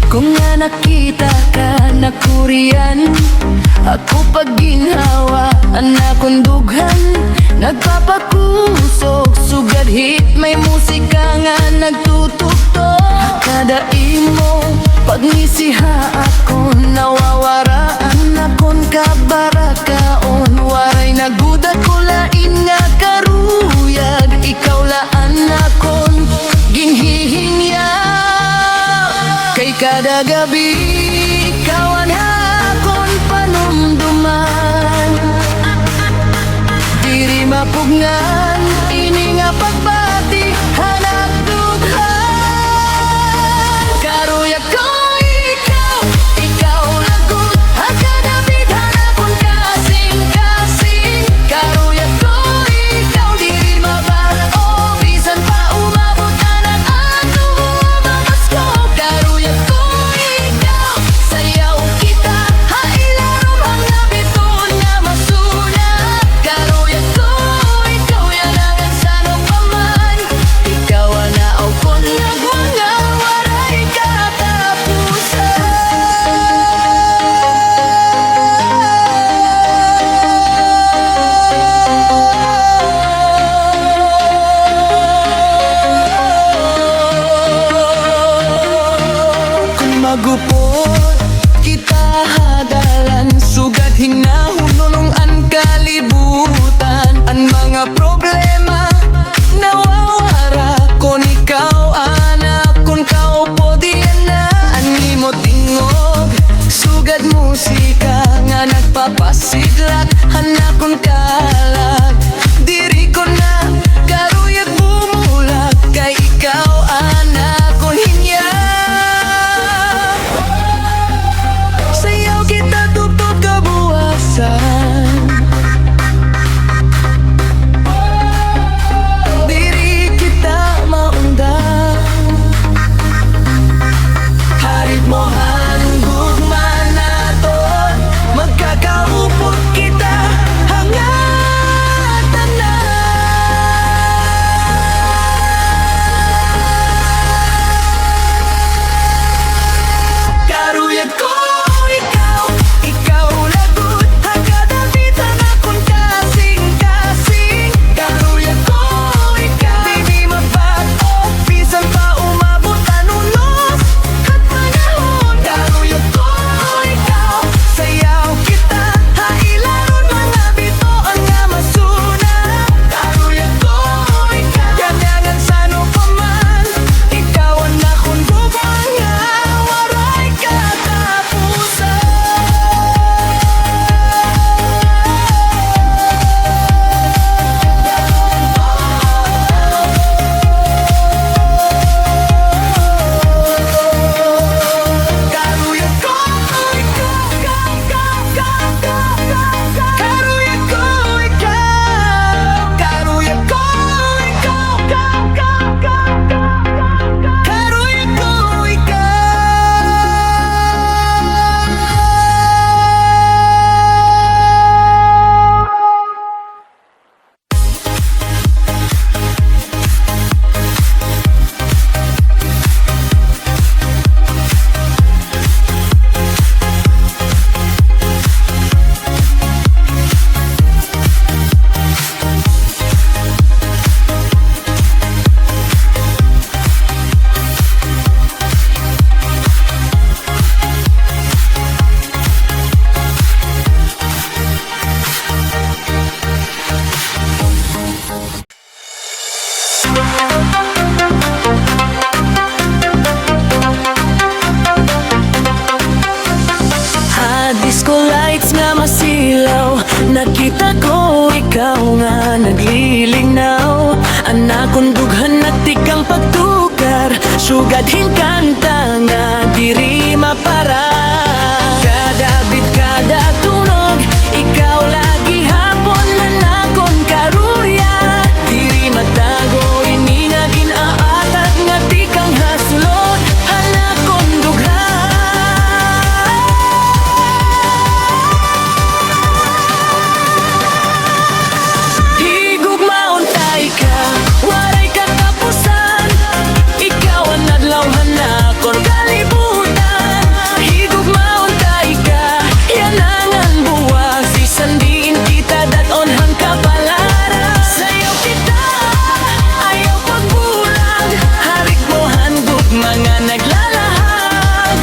Kung nga nakita ka na Korean, ako pag ginhawa anak kong dughan, nagpapakusok sugad hit, may musika nga nagtutugtog. Kada imo pag nisiha ako, nawawaraan akon kabarakaon. Waray nagudat ko lain nga karuyag, ikaw laan akon ginhihinya. Kay kada gabi, kawan akon panumduman, diri mapugngan, ini nga pagbati, hanap dughan. Karuya ko ikaw, ikaw lagot, akadabit hanapon kasing-kasing. Karuya ko ikaw, diri mabalo, bisan pa umabot anak ato mamasko. Karuya ko ikaw, sayaw kita, hailaro mga biton nga masuna. Karuya ko ikaw, yalangan sanong paman, ikaw anaaw ko nagwanga, waray katapusan. Kung magupot kita hadalan, sugad hinahunong ang kalibutan. Ang mga problema nawawara kon ikaw anak, kung kaupo diyan na animo tingog. Sugad musika nga nagpapasidlak, anak kong kalag, diri ko na karuyag bumulak. Kay ikaw anak kong hinya, sayaw kita tupod kabuwasan, diri kita maundang. Harit mo hanggugman naton, magkakaupot kita hangat. ikaw nga naglilingnaw. Anak kong dughan at ikang pagtukar, sugadhin kanta nga diri mapara. Kada bit, kada tunog, ikaw lagi hapon anak kong karurya. Diri matago ini nga ginaatat nga di kang hasulot, anak kong dughan. Higugmaon tay ka, waray katapusan, ikaw ang nadlawhan na kong kalibutan. Higugmaon tay ka, yanangan buwag, sisandiin kita daton hang kapalaran. Sayaw kita, ayaw pagbulag, harik mo handog mga naglalahag.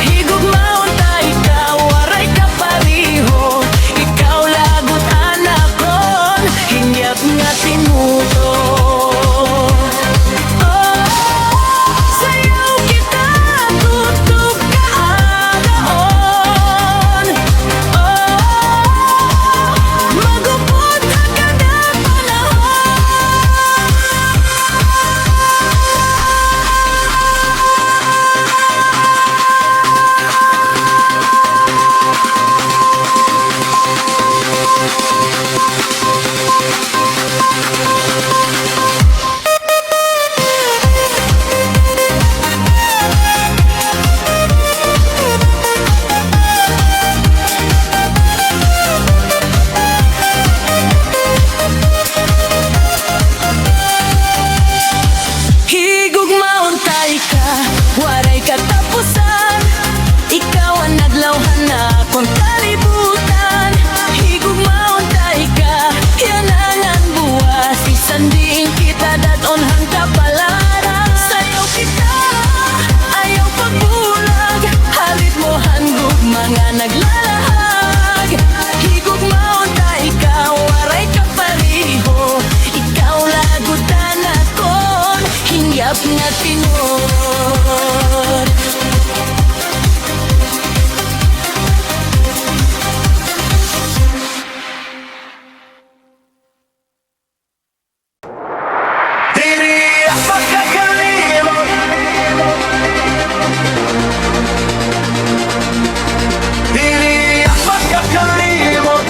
Higugmaon tay ka, waray kapariho, ikaw lagot anak kon, hinyap nga tinuto. Sayaw kita, tutog ka agaon. Magupot ka kada panahon. Higugmaon tay ka, waray katapusan, ikaw ang nadlawhan na kong kalibutan. Higugmaon tay ka, yanangan buwas, isandiin kita daton hang kapalaran. Sayaw kita, ayaw pagbulag, halit mo handog mga naglalahag. Higugmaon tay ka, waray kapariho, ikaw lagutan akon, hinggap nga tinod. Diri pagkakalimot, diri pagkakalimot,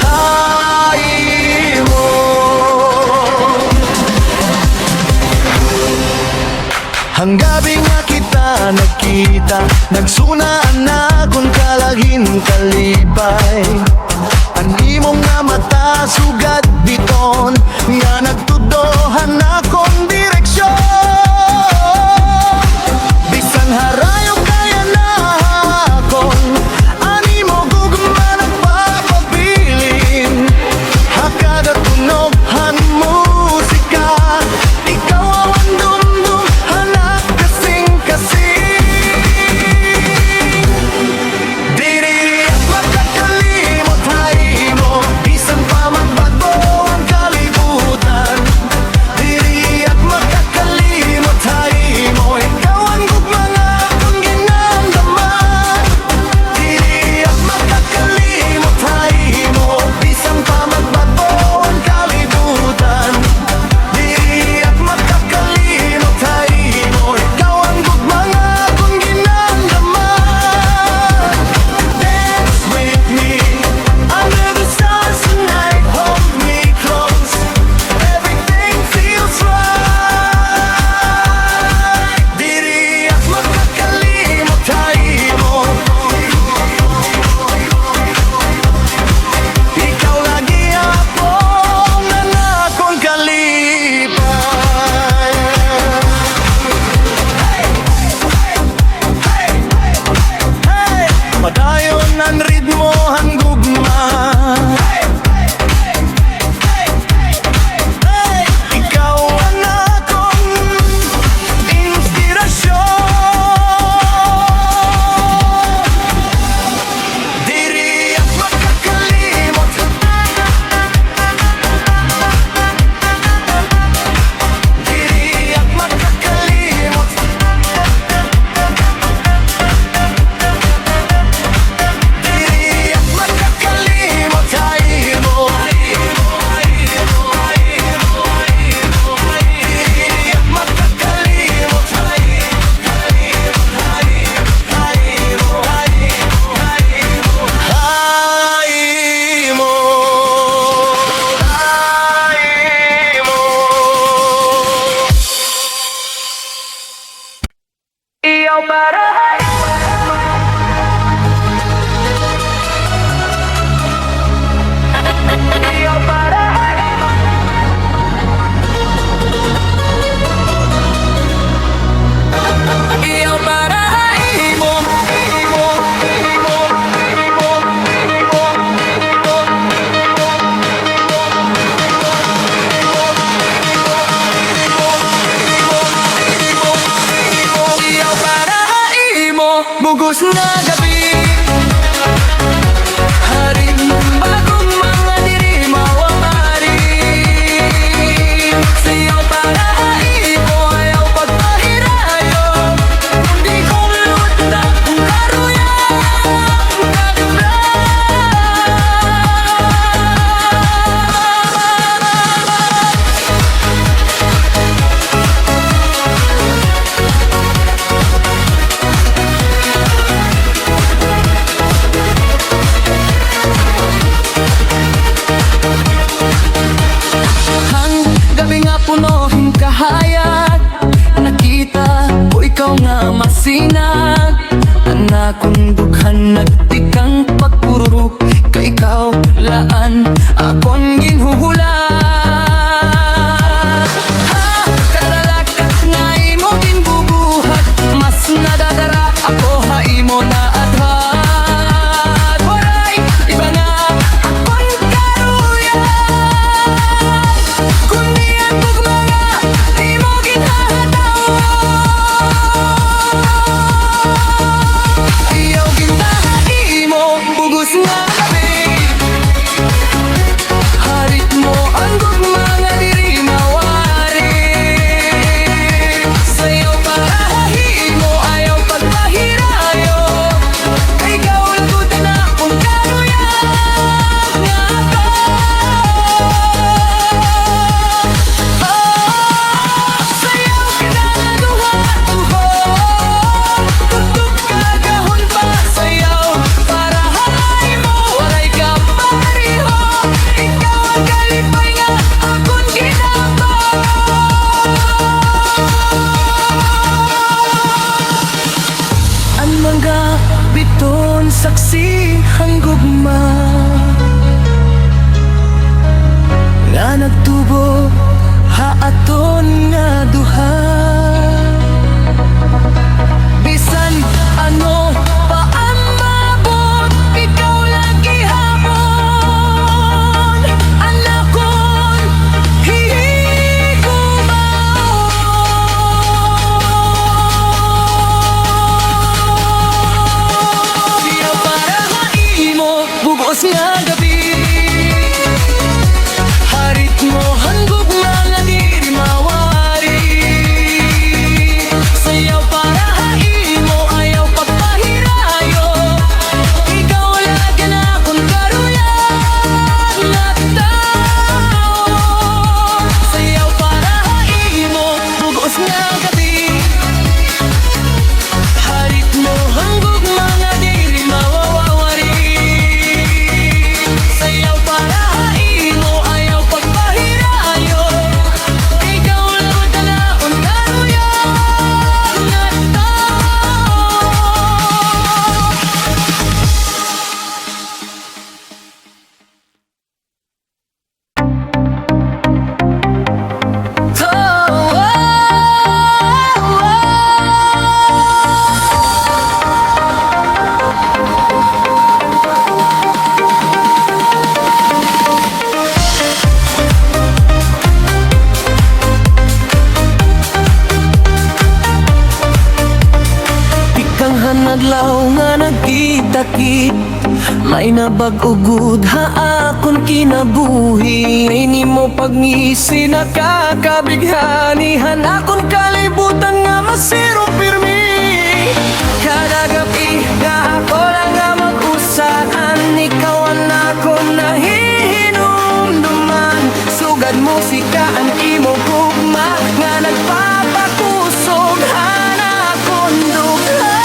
haymo. Hanggabi nga kita nakita, nagsunaan na kung kalagin kalipay. Animong nga mata sugad biton, nga nagtudohan akong direksyon. Bisan harayo kaya na akong, animo gugma nagpapabilin. Hakada tunog han musika, ikaw ang dumdum hanak kasing-kasing. Diri pagkakalimot haymo, bisan pa magbago ang kalibutan. Diri Bugos na gabi, haring bagong mga diri mawamari. Sayaw para haimo, ayaw pagpahirayo, kundi kung lutang kung karuyang kagabla. Punohing kahayag, nakita ko ikaw nga masinag. Anak kong dughan nagtikang pagpururok, ka ikaw laan akong ginhuhula. Ha, kadalakat nga imo ginbubuhat, mas nadadara ako ha imo na adhat. Waray, iba nga akong karuya, kundi saksi ang gugma nga nagtubo haaton nga duha. Bisan ano pa ang mabot, ikaw lagi hamon. Anak kon bugos nga gabi, harit mo hanggog mga diri mawari. Sayaw para haimo, ayaw pagpahirayo, ikaw lagi na akong karuyang na tao. Sayaw para haimo, bugos nga gabi, harit mo hanggog mga diri mawawari. Sayaw para haimo, ayaw pagpahirayo, ikaw lang talaon karuyang na adlaw nga nagkita-kit, may nabag-ugod haakon kinabuhi. Ini mo pagngisi nakakabighanihan, akon kalibutan nga masiro pirmi. Kada gabi nga ako lang nga mag-usahan, ikaw ang akon nahihinumduman. Sugad musika ang imo gugma nga nagpapakusog hanakon dugha.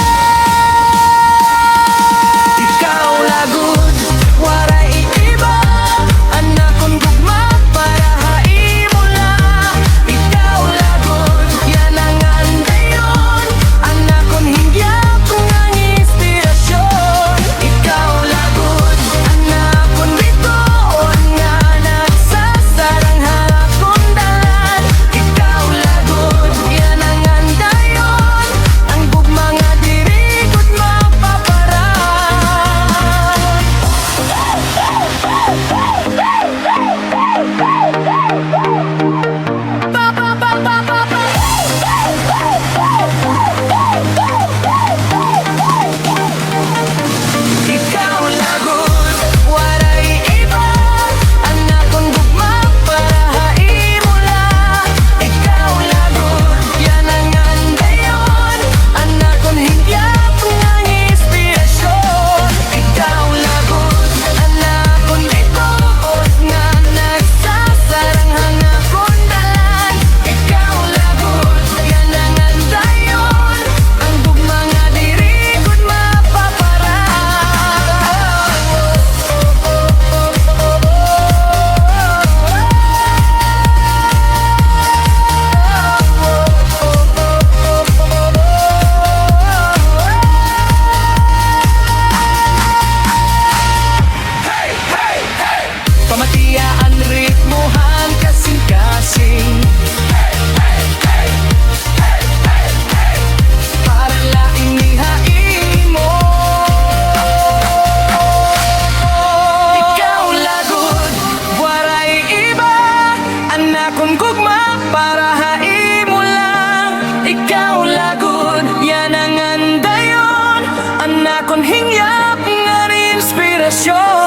hingyap nga inspirasyon